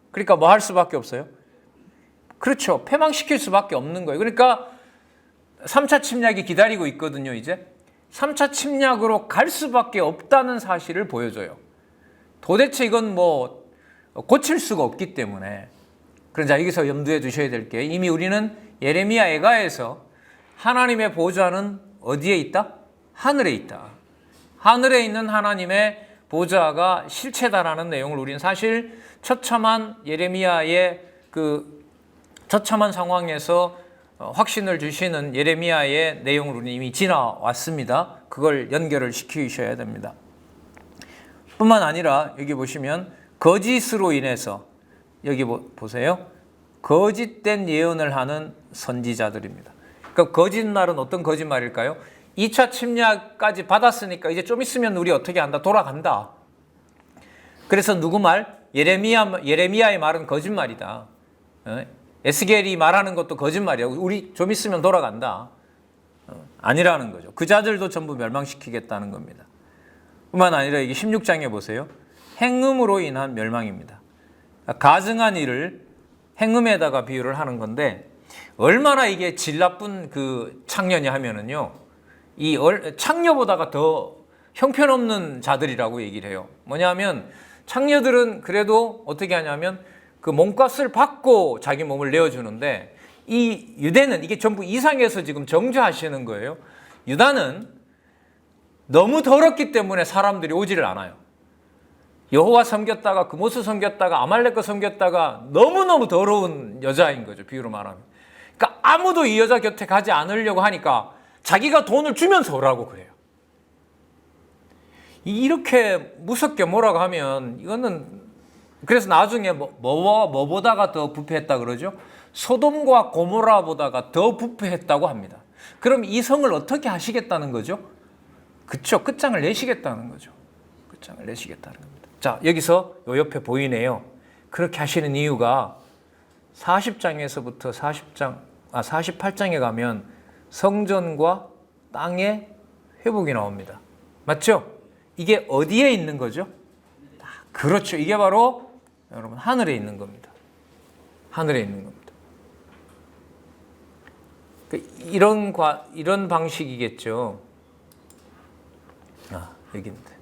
Speaker 1: 그러니까 뭐 할 수밖에 없어요? 그렇죠. 패망시킬 수밖에 없는 거예요. 그러니까 3차 침략이 기다리고 있거든요. 이제 3차 침략으로 갈 수밖에 없다는 사실을 보여줘요. 도대체 이건 뭐 고칠 수가 없기 때문에. 그러자 여기서 염두에 두셔야 될 게 이미 우리는 예레미야 애가에서 하나님의 보좌는 어디에 있다? 하늘에 있다. 하늘에 있는 하나님의 보좌가 실체다라는 내용을 우리는 사실 처참한 예레미야의 그 처참한 상황에서 확신을 주시는 예레미야의 내용을 우리는 이미 지나왔습니다. 그걸 연결을 시키셔야 됩니다. 뿐만 아니라 여기 보시면 거짓으로 인해서 여기 보세요. 거짓된 예언을 하는 선지자들입니다. 그러니까 거짓말은 어떤 거짓말일까요? 2차 침략까지 받았으니까 이제 좀 있으면 우리 어떻게 한다? 돌아간다. 그래서 누구 말? 예레미야의 말은 거짓말이다. 에스겔이 말하는 것도 거짓말이야. 우리 좀 있으면 돌아간다. 아니라는 거죠. 그 자들도 전부 멸망시키겠다는 겁니다. 뿐만 아니라 이게 16장에 보세요. 행음으로 인한 멸망입니다. 가증한 일을 행음에다가 비유를 하는 건데 얼마나 이게 질 나쁜 그 창녀냐 하면은요. 이 창녀보다가 더 형편없는 자들이라고 얘기를 해요. 뭐냐면 창녀들은 그래도 어떻게 하냐면 그 몸값을 받고 자기 몸을 내어주는데 이 유대는 이게 전부 이상해서 지금 정죄하시는 거예요. 유다는 너무 더럽기 때문에 사람들이 오지를 않아요. 여호와 섬겼다가 그모스 섬겼다가 아말렉 거 섬겼다가 너무너무 더러운 여자인 거죠. 비유로 말하면. 그러니까 아무도 이 여자 곁에 가지 않으려고 하니까 자기가 돈을 주면서 오라고 그래요. 이렇게 무섭게 뭐라고 하면 이거는 그래서 나중에 뭐보다가 더 부패했다 그러죠? 소돔과 고모라보다가 더 부패했다고 합니다. 그럼 이 성을 어떻게 하시겠다는 거죠? 그쵸? 끝장을 내시겠다는 거죠. 끝장을 내시겠다는 겁니다. 자, 여기서 요 옆에 보이네요. 그렇게 하시는 이유가 40장에서부터 48장에 가면 성전과 땅의 회복이 나옵니다. 맞죠? 이게 어디에 있는 거죠? 그렇죠. 이게 바로 여러분 하늘에 있는 겁니다. 하늘에 있는 겁니다. 이런 방식이겠죠. 여기인데.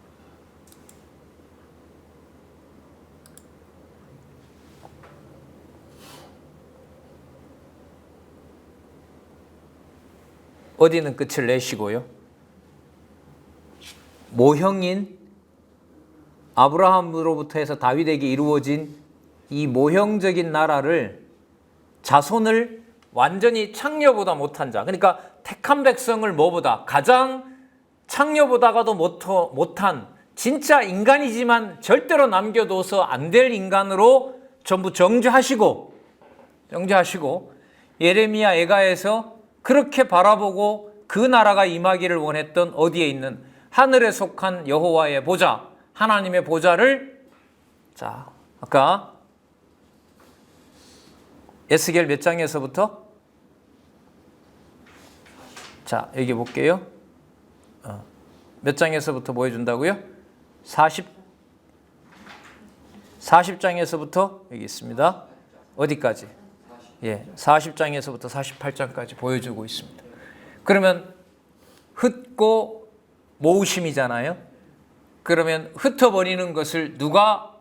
Speaker 1: 어디는 끝을 내시고요. 모형인 아브라함으로부터 해서 다윗에게 이루어진 이 모형적인 나라를 자손을 완전히 창녀보다 못한 자, 그러니까 택한 백성을 뭐보다 가장 창녀보다가도 못한 진짜 인간이지만 절대로 남겨둬서 안 될 인간으로 전부 정죄하시고 예레미야 애가에서 그렇게 바라보고 그 나라가 임하기를 원했던 어디에 있는 하늘에 속한 여호와의 보좌, 하나님의 보좌를, 자, 아까 에스겔 몇 장에서부터? 자, 여기 볼게요. 몇 장에서부터 보여준다고요? 40장에서부터 여기 있습니다. 어디까지? 예, 40장에서부터 48장까지 보여주고 있습니다. 그러면 흩고 모으심이잖아요. 그러면 흩어버리는 것을 누가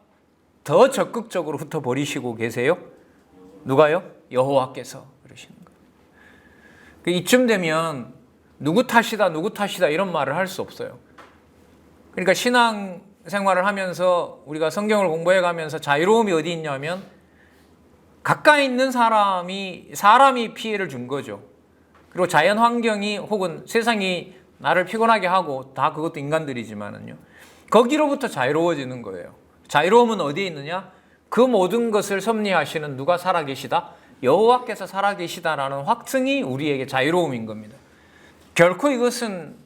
Speaker 1: 더 적극적으로 흩어버리시고 계세요? 누가요? 여호와께서 그러시는 거예요. 이쯤 되면 누구 탓이다 이런 말을 할 수 없어요. 그러니까 신앙 생활을 하면서 우리가 성경을 공부해 가면서 자유로움이 어디 있냐면 가까이 있는 사람이 피해를 준 거죠. 그리고 자연 환경이 혹은 세상이 나를 피곤하게 하고 다 그것도 인간들이지만은요. 거기로부터 자유로워지는 거예요. 자유로움은 어디에 있느냐? 그 모든 것을 섭리하시는 누가 살아계시다? 여호와께서 살아계시다라는 확증이 우리에게 자유로움인 겁니다. 결코 이것은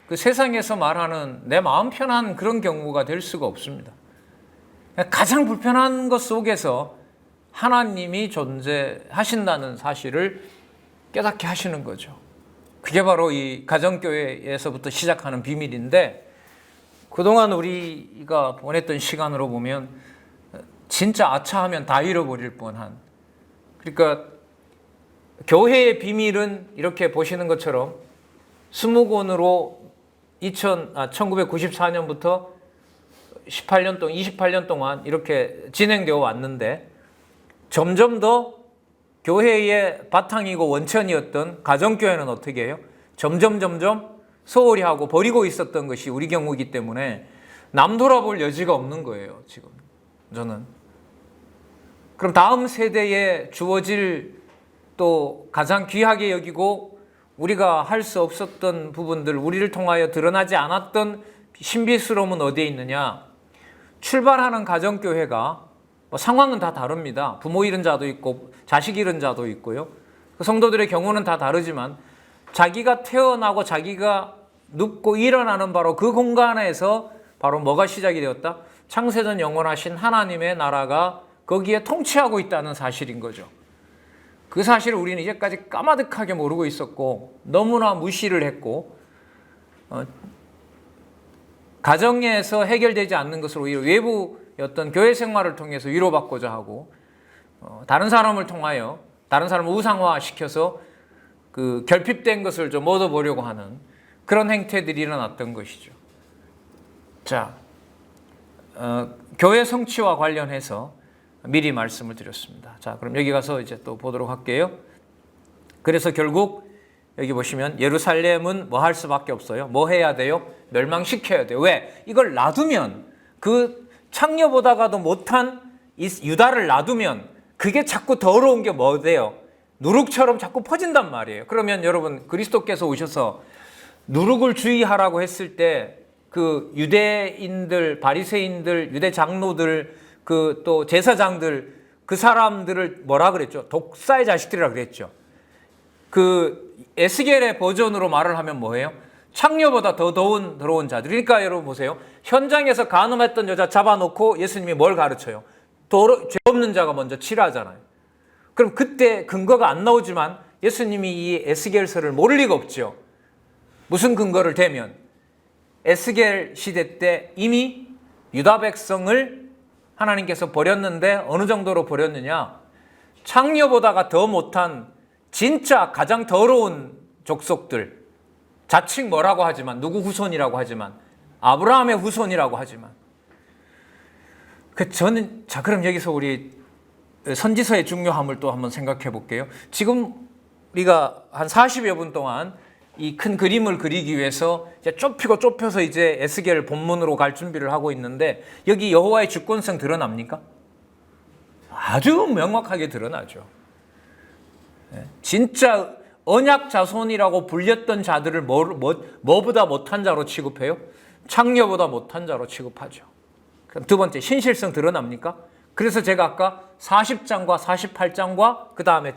Speaker 1: 그 세상에서 말하는 내 마음 편한 그런 경우가 될 수가 없습니다. 가장 불편한 것 속에서 하나님이 존재하신다는 사실을 깨닫게 하시는 거죠. 그게 바로 이 가정교회에서부터 시작하는 비밀인데, 그동안 우리가 보냈던 시간으로 보면 진짜 아차하면 다 잃어버릴 뻔한, 그러니까 교회의 비밀은 이렇게 보시는 것처럼 20권으로 1994년부터 28년 동안 이렇게 진행되어 왔는데, 점점 더 교회의 바탕이고 원천이었던 가정교회는 어떻게 해요? 점점 소홀히 하고 버리고 있었던 것이 우리 경우이기 때문에 남 돌아볼 여지가 없는 거예요, 지금 저는. 그럼 다음 세대에 주어질 또 가장 귀하게 여기고 우리가 할 수 없었던 부분들, 우리를 통하여 드러나지 않았던 신비스러움은 어디에 있느냐? 출발하는 가정교회가 상황은 다 다릅니다. 부모 잃은 자도 있고 자식 잃은 자도 있고요. 그 성도들의 경우는 다 다르지만 자기가 태어나고 자기가 눕고 일어나는 바로 그 공간에서 바로 뭐가 시작이 되었다? 창세전 영원하신 하나님의 나라가 거기에 통치하고 있다는 사실인 거죠. 그 사실을 우리는 이제까지 까마득하게 모르고 있었고 너무나 무시를 했고, 가정에서 해결되지 않는 것을 오히려 외부 어떤 교회 생활을 통해서 위로받고자 하고, 다른 사람을 통하여 다른 사람을 우상화시켜서 그 결핍된 것을 좀 얻어보려고 하는 그런 행태들이 일어났던 것이죠. 자, 교회 성취와 관련해서 미리 말씀을 드렸습니다. 자, 그럼 여기 가서 이제 또 보도록 할게요. 그래서 결국 여기 보시면 예루살렘은 뭐 할 수밖에 없어요? 뭐 해야 돼요? 멸망시켜야 돼요. 왜? 이걸 놔두면 그 창녀보다가도 못한 이 유다를 놔두면 그게 자꾸 더러운 게 뭐 돼요? 누룩처럼 자꾸 퍼진단 말이에요. 그러면 여러분 그리스도께서 오셔서 누룩을 주의하라고 했을 때 그 유대인들, 바리새인들, 유대 장로들, 그 또 제사장들 그 사람들을 뭐라 그랬죠? 독사의 자식들이라 그랬죠. 그 에스겔의 버전으로 말을 하면 뭐예요? 창녀보다 더 더러운 자들. 그러니까 여러분 보세요. 현장에서 간음했던 여자 잡아놓고 예수님이 뭘 가르쳐요? 죄 없는 자가 먼저 치라하잖아요. 그럼 그때 근거가 안 나오지만 예수님이 이 에스겔서를 모를 리가 없죠. 무슨 근거를 대면 에스겔 시대 때 이미 유다 백성을 하나님께서 버렸는데 어느 정도로 버렸느냐? 창녀보다가 더 못한 진짜 가장 더러운 족속들, 자칭 뭐라고 하지만 누구 후손이라고 하지만 아브라함의 후손이라고 하지만 저는 자 그럼 여기서 우리 선지서의 중요함을 또 한번 생각해 볼게요. 지금 우리가 한 40여 분 동안 이 큰 그림을 그리기 위해서 이제 좁혀서 이제 에스겔 본문으로 갈 준비를 하고 있는데 여기 여호와의 주권성 드러납니까? 아주 명확하게 드러나죠. 진짜 언약 자손이라고 불렸던 자들을 뭐보다 못한 자로 취급해요? 창녀보다 못한 자로 취급하죠. 그럼 두 번째, 신실성 드러납니까? 그래서 제가 아까 40장과 48장과 그 다음에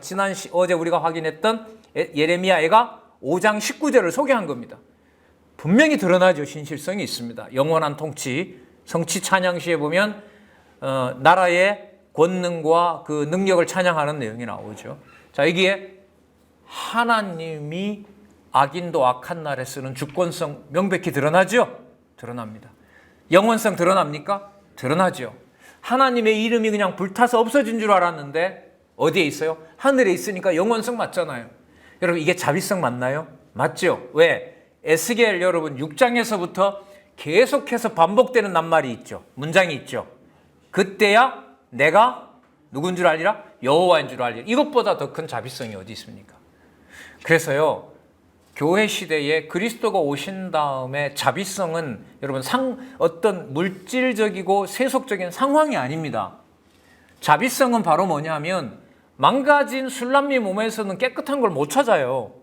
Speaker 1: 어제 우리가 확인했던 예레미야가 5장 19절을 소개한 겁니다. 분명히 드러나죠. 신실성이 있습니다. 영원한 통치, 성취 찬양시에 보면 나라의 권능과 그 능력을 찬양하는 내용이 나오죠. 자, 여기에 하나님이 악인도 악한 날에 쓰는 주권성 명백히 드러나죠? 드러납니다. 영원성 드러납니까? 드러나죠. 하나님의 이름이 그냥 불타서 없어진 줄 알았는데 어디에 있어요? 하늘에 있으니까 영원성 맞잖아요. 여러분 이게 자비성 맞나요? 맞죠? 왜? 에스겔 여러분 6장에서부터 계속해서 반복되는 낱말이 있죠. 문장이 있죠. 그때야 내가 누군 줄 알리라? 여호와인 줄 알리라. 이것보다 더 큰 자비성이 어디 있습니까? 그래서요. 교회 시대에 그리스도가 오신 다음에 자비성은 여러분 어떤 물질적이고 세속적인 상황이 아닙니다. 자비성은 바로 뭐냐면 망가진 술람미 몸에서는 깨끗한 걸 못 찾아요.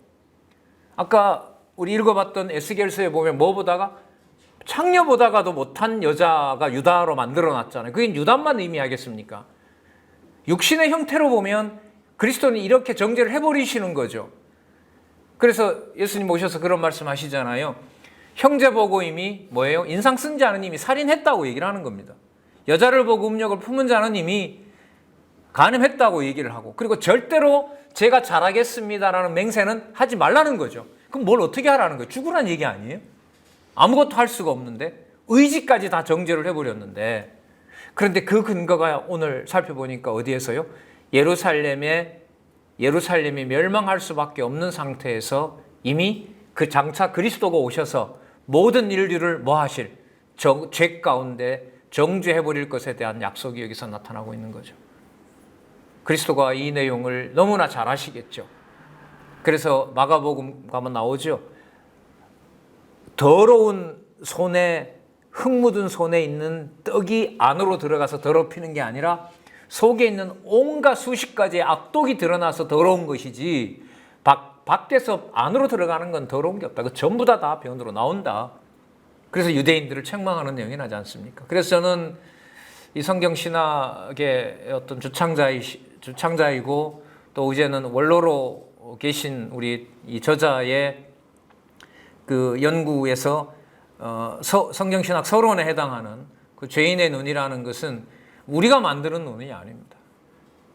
Speaker 1: 아까 우리 읽어봤던 에스겔서에 보면 뭐보다가 창녀보다가도 못한 여자가 유다로 만들어놨잖아요. 그게 유다만 의미하겠습니까? 육신의 형태로 보면 그리스도는 이렇게 정죄를 해버리시는 거죠. 그래서 예수님 오셔서 그런 말씀 하시잖아요. 형제 보고 이미 뭐예요? 인상 쓴 자는 이미 살인했다고 얘기를 하는 겁니다. 여자를 보고 음욕을 품은 자는 이미 간음했다고 얘기를 하고 그리고 절대로 제가 잘하겠습니다라는 맹세는 하지 말라는 거죠. 그럼 뭘 어떻게 하라는 거예요? 죽으라는 얘기 아니에요? 아무것도 할 수가 없는데 의지까지 다 정죄를 해버렸는데 그런데 그 근거가 오늘 살펴보니까 어디에서요? 예루살렘이 멸망할 수밖에 없는 상태에서 이미 그 장차 그리스도가 오셔서 모든 인류를 뭐 하실? 죄 가운데 정죄해버릴 것에 대한 약속이 여기서 나타나고 있는 거죠. 그리스도가 이 내용을 너무나 잘 아시겠죠. 그래서 마가복음 가면 나오죠. 더러운 손에 흙 묻은 손에 있는 떡이 안으로 들어가서 더럽히는 게 아니라 속에 있는 온갖 수십 가지의 악독이 드러나서 더러운 것이지 밖에서 안으로 들어가는 건 더러운 게 없다. 그 전부 다 변으로 나온다. 그래서 유대인들을 책망하는 내용이 나지 않습니까? 그래서 저는 이 성경신학의 어떤 주창자이고 또 이제는 원로로 계신 우리 이 저자의 그 연구에서 성경신학 서론에 해당하는 그 죄인의 눈이라는 것은 우리가 만드는 눈이 아닙니다.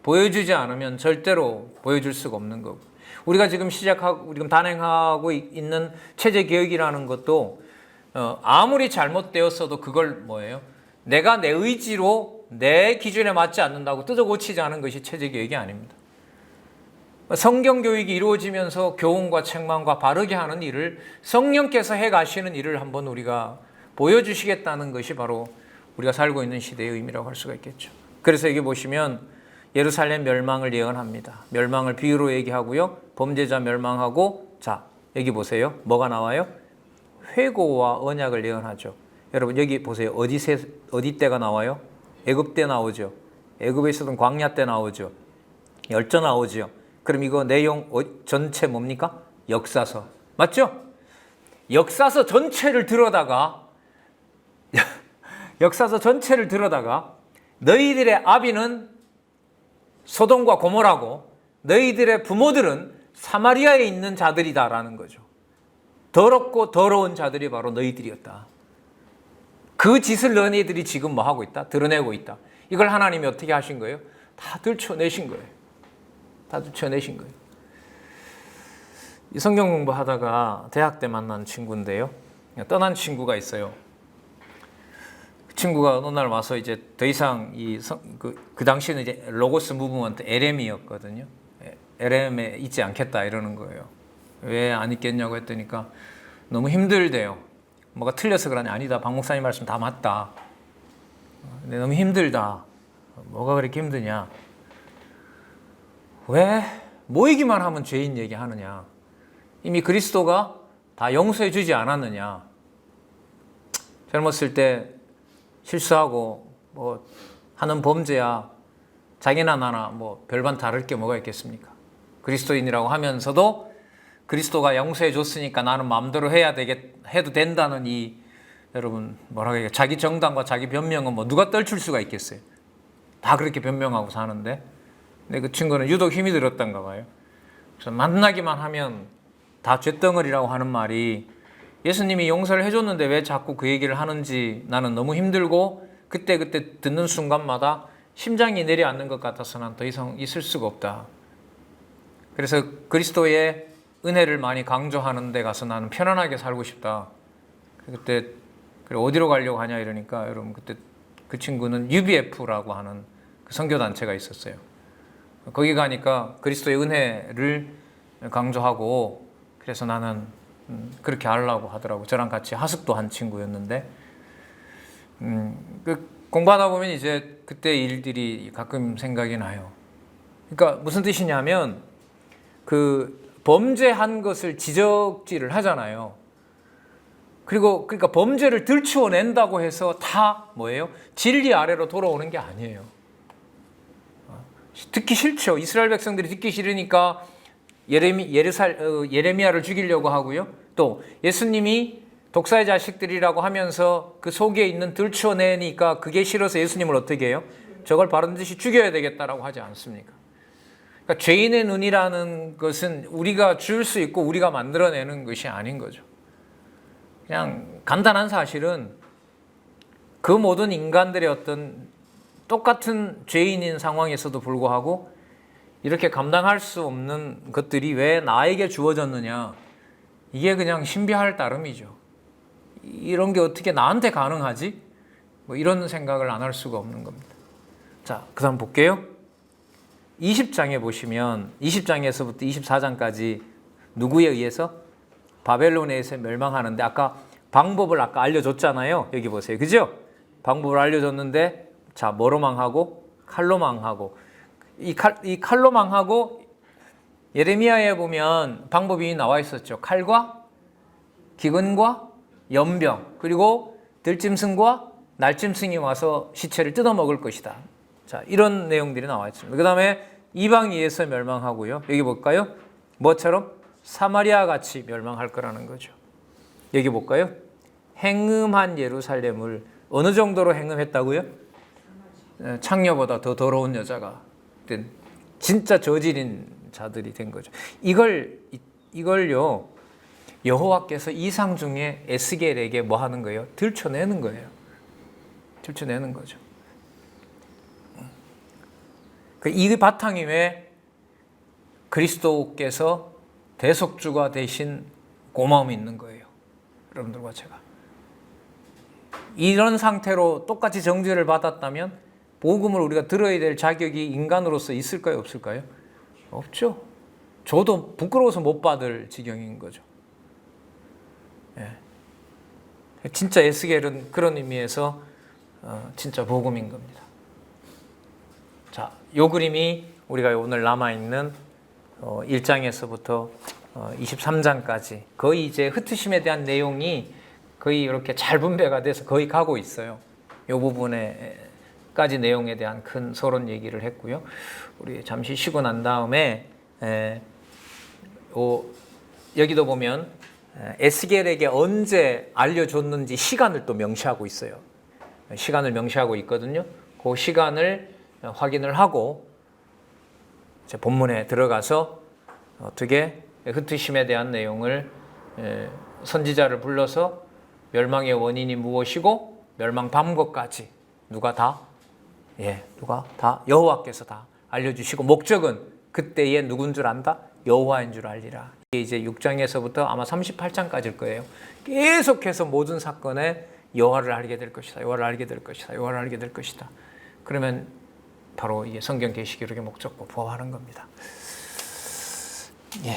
Speaker 1: 보여주지 않으면 절대로 보여줄 수가 없는 거고 우리가 지금 단행하고 있는 체제개혁이라는 것도 아무리 잘못되었어도 그걸 뭐예요? 내가 내 의지로 내 기준에 맞지 않는다고 뜯어 고치지 않은 것이 체제개혁이 아닙니다. 성경교육이 이루어지면서 교훈과 책망과 바르게 하는 일을 성령께서 해가시는 일을 한번 우리가 보여주시겠다는 것이 바로 우리가 살고 있는 시대의 의미라고 할 수가 있겠죠. 그래서 여기 보시면 예루살렘 멸망을 예언합니다. 멸망을 비유로 얘기하고요. 범죄자 멸망하고 자 여기 보세요. 뭐가 나와요? 회고와 언약을 예언하죠. 여러분 여기 보세요. 어디 때가 나와요? 애굽 때 나오죠. 애굽에 있었던 광야 때 나오죠. 열전 나오죠. 그럼 이거 내용 전체 뭡니까? 역사서. 맞죠? 역사서 전체를 들어다가 너희들의 아비는 소돔과 고모라고 너희들의 부모들은 사마리아에 있는 자들이다라는 거죠. 더럽고 더러운 자들이 바로 너희들이었다. 그 짓을 너희들이 지금 뭐 하고 있다? 드러내고 있다. 이걸 하나님이 어떻게 하신 거예요? 다 들춰내신 거예요. 이 성경 공부하다가 대학 때 만난 친구인데요. 떠난 친구가 있어요. 그 친구가 어느 날 와서 이제 더 이상 그 당시에는 이제 로고스 무브먼트 LM이었거든요. LM에 있지 않겠다 이러는 거예요. 왜 안 있겠냐고 했더니까 너무 힘들대요. 뭐가 틀려서 그러니 아니다. 박 목사님 말씀 다 맞다. 근데 너무 힘들다. 뭐가 그렇게 힘드냐? 왜 모이기만 하면 죄인 얘기하느냐? 이미 그리스도가 다 용서해 주지 않았느냐? 젊었을 때 실수하고 뭐 하는 범죄야 자기나 나나 뭐 별반 다를 게 뭐가 있겠습니까? 그리스도인이라고 하면서도 그리스도가 용서해 줬으니까 나는 마음대로 해도 된다는 이 여러분 뭐라고 해야 자기 정당과 자기 변명은 뭐 누가 떨칠 수가 있겠어요? 다 그렇게 변명하고 사는데 근데 그 친구는 유독 힘이 들었던가 봐요. 그래서 만나기만 하면 다 쇳덩어리라고 하는 말이 예수님이 용서를 해줬는데 왜 자꾸 그 얘기를 하는지 나는 너무 힘들고 그때 듣는 순간마다 심장이 내려앉는 것 같아서 난 더 이상 있을 수가 없다. 그래서 그리스도의 은혜를 많이 강조하는 데 가서 나는 편안하게 살고 싶다. 그때 그래 어디로 가려고 하냐 이러니까 여러분 그때 그 친구는 UBF라고 하는 그 선교단체가 있었어요. 거기 가니까 그리스도의 은혜를 강조하고 그래서 나는 그렇게 하려고 하더라고. 저랑 같이 하숙도 한 친구였는데 공부하다 보면 이제 그때 일들이 가끔 생각이 나요. 그러니까 무슨 뜻이냐면 그 범죄한 것을 지적질을 하잖아요. 그러니까 범죄를 들추어낸다고 해서 다 뭐예요? 진리 아래로 돌아오는 게 아니에요. 듣기 싫죠. 이스라엘 백성들이 듣기 싫으니까 예레미야를 죽이려고 하고요. 또 예수님이 독사의 자식들이라고 하면서 그 속에 있는 들추어내니까 그게 싫어서 예수님을 어떻게 해요? 저걸 바른듯이 죽여야 되겠다라고 하지 않습니까? 그러니까 죄인의 눈이라는 것은 우리가 줄 수 있고 우리가 만들어내는 것이 아닌 거죠. 그냥 간단한 사실은 그 모든 인간들의 어떤 똑같은 죄인인 상황에서도 불구하고 이렇게 감당할 수 없는 것들이 왜 나에게 주어졌느냐. 이게 그냥 신비할 따름이죠. 이런 게 어떻게 나한테 가능하지? 뭐 이런 생각을 안 할 수가 없는 겁니다. 자, 그 다음 볼게요. 20장에 보시면 20장에서부터 24장까지 누구에 의해서? 바벨론에 의해서 멸망하는데 방법을 아까 알려줬잖아요. 여기 보세요. 그죠? 방법을 알려줬는데 자, 뭐로 망하고? 칼로 망하고. 이 칼로 망하고 예레미야에 보면 방법이 나와 있었죠. 칼과 기근과 연병 그리고 들짐승과 날짐승이 와서 시체를 뜯어먹을 것이다. 자, 이런 내용들이 나와 있습니다. 그 다음에 이방에 의해서 멸망하고요. 여기 볼까요? 뭐처럼? 사마리아 같이 멸망할 거라는 거죠. 여기 볼까요? 행음한 예루살렘을 어느 정도로 행음했다고요? 창녀보다 더 더러운 여자가 된 진짜 저질인 자들이 된 거죠. 이걸요 여호와께서 이상 중에 에스겔에게 뭐 하는 거예요? 들춰내는 거예요. 들춰내는 거죠. 이 바탕이 왜 그리스도께서 대속주가 되신 고마움이 있는 거예요. 여러분들과 제가. 이런 상태로 똑같이 정죄를 받았다면 복음을 우리가 들어야 될 자격이 인간으로서 있을까요? 없을까요? 없죠. 저도 부끄러워서 못 받을 지경인 거죠. 예. 진짜 에스겔은 그런 의미에서 진짜 복음인 겁니다. 자, 요 그림이 우리가 오늘 남아있는 1장에서부터 23장까지 거의 이제 흩으심에 대한 내용이 거의 이렇게 잘 분배가 돼서 거의 가고 있어요. 이 부분에까지 내용에 대한 큰 서론 얘기를 했고요. 우리 잠시 쉬고 난 다음에 여기도 보면 에스겔에게 언제 알려줬는지 시간을 또 명시하고 있어요. 시간을 명시하고 있거든요. 그 시간을 확인을 하고 이제 본문에 들어가서 어떻게 흩으심에 대한 내용을 선지자를 불러서 멸망의 원인이 무엇이고 멸망 방법까지 누가 다 여호와께서 다 알려주시고 목적은 그때에 누군 줄 안다? 여호와인 줄 알리라. 이게 이제 6장에서부터 아마 38장까지일 거예요. 계속해서 모든 사건에 여호와를 알게 될 것이다. 여호와를 알게 될 것이다. 여호와를 알게 될 것이다. 그러면 바로 이게 성경 계시기록의 목적과 부합하는 겁니다. 예.